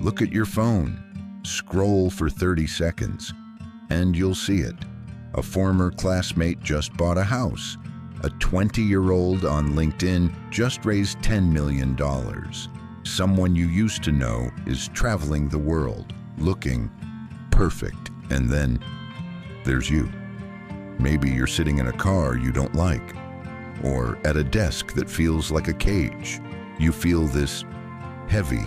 Look at your phone. Scroll for 30 seconds, and you'll see it. A former classmate just bought a house. A 20-year-old on LinkedIn just raised $10 million. Someone you used to know is traveling the world, looking perfect. And then there's you. Maybe you're sitting in a car you don't like, or at a desk that feels like a cage. You feel this heavy,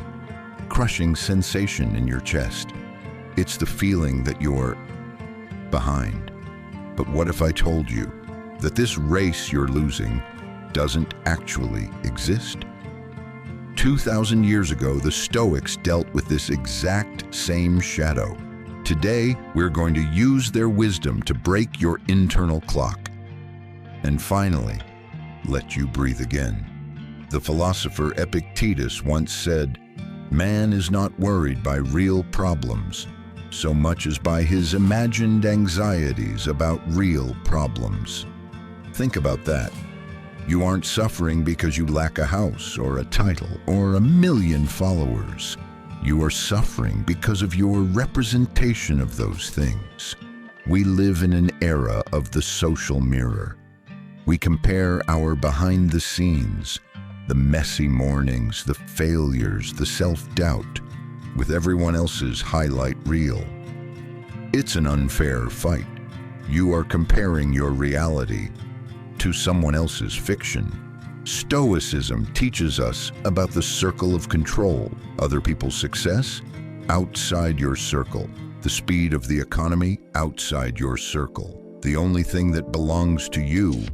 crushing sensation in your chest. It's the feeling that you're behind. But what if I told you that this race you're losing doesn't actually exist? 2,000 years ago, the Stoics dealt with this exact same shadow. Today, we're going to use their wisdom to break your internal clock and finally let you breathe again. The philosopher Epictetus once said, "Man is not worried by real problems so much as by his imagined anxieties about real problems." Think about that. You aren't suffering because you lack a house or a title or 1,000,000 followers. You are suffering because of your representation of those things. We live in an era of the social mirror. We compare our behind the scenes, the messy mornings, the failures, the self-doubt, with everyone else's highlight reel. It's an unfair fight. You are comparing your reality to someone else's fiction. Stoicism teaches us about the circle of control, other people's success, outside your circle, the speed of the economy, outside your circle. The only thing that belongs to you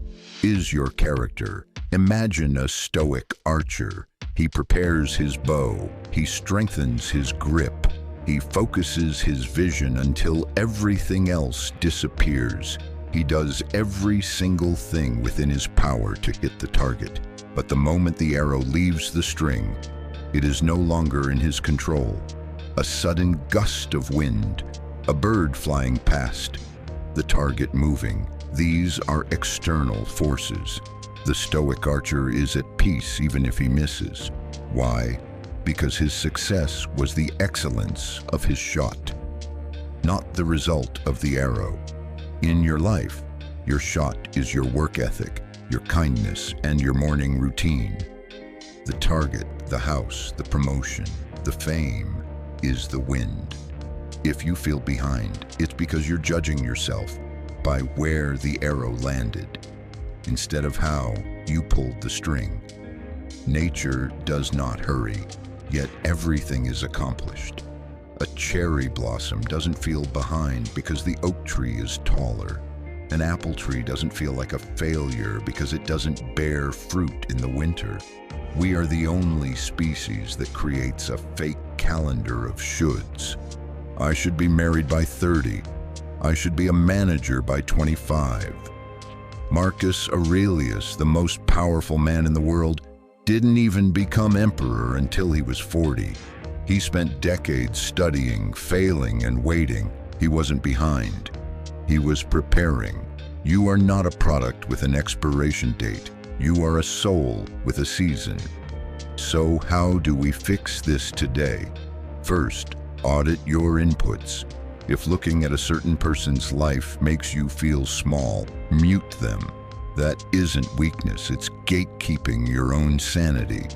is your character. Imagine a Stoic archer. He prepares his bow, he strengthens his grip, he focuses his vision until everything else disappears. He does every single thing within his power to hit the target. But the moment the arrow leaves the string, it is no longer in his control. A sudden gust of wind, a bird flying past, the target moving. These are external forces. The Stoic archer is at peace even if he misses. Why? Because his success was the excellence of his shot, not the result of the arrow. In your life, your shot is your work ethic, your kindness, and your morning routine. The target, the house, the promotion, the fame, is the wind. If you feel behind, it's because you're judging yourself by where the arrow landed, instead of how you pulled the string. Nature does not hurry, yet everything is accomplished. A cherry blossom doesn't feel behind because the oak tree is taller. An apple tree doesn't feel like a failure because it doesn't bear fruit in the winter. We are the only species that creates a fake calendar of shoulds. I should be married by 30. I should be a manager by 25. Marcus Aurelius, the most powerful man in the world, didn't even become emperor until he was 40. He spent decades studying, failing, and waiting. He wasn't behind. He was preparing. You are not a product with an expiration date. You are a soul with a season. So how do we fix this today? First, audit your inputs. If looking at a certain person's life makes you feel small, mute them. That isn't weakness, it's gatekeeping your own sanity.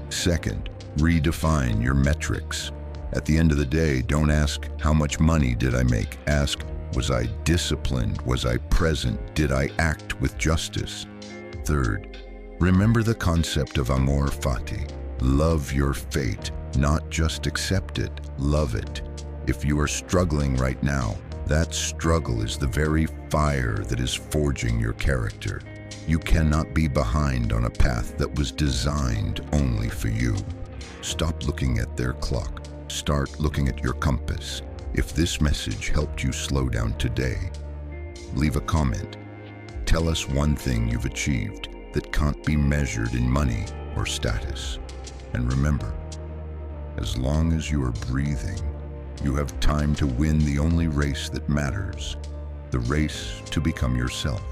Second, redefine your metrics. At the end of the day, don't ask, how much money did I make? Ask, was I disciplined? Was I present? Did I act with justice? Third, remember the concept of Amor, Fati. Love your fate, not just accept it, love it. If you are struggling right now, that struggle is the very fire that is forging your character. You cannot be behind on a path that was designed only for you. Stop looking at their clock. Start looking at your compass. If this message helped you slow down today, leave a comment. Tell us one thing you've achieved that can't be measured in money or status. And remember, as long as you are breathing, you have time to win the only race that matters, the race to become yourself.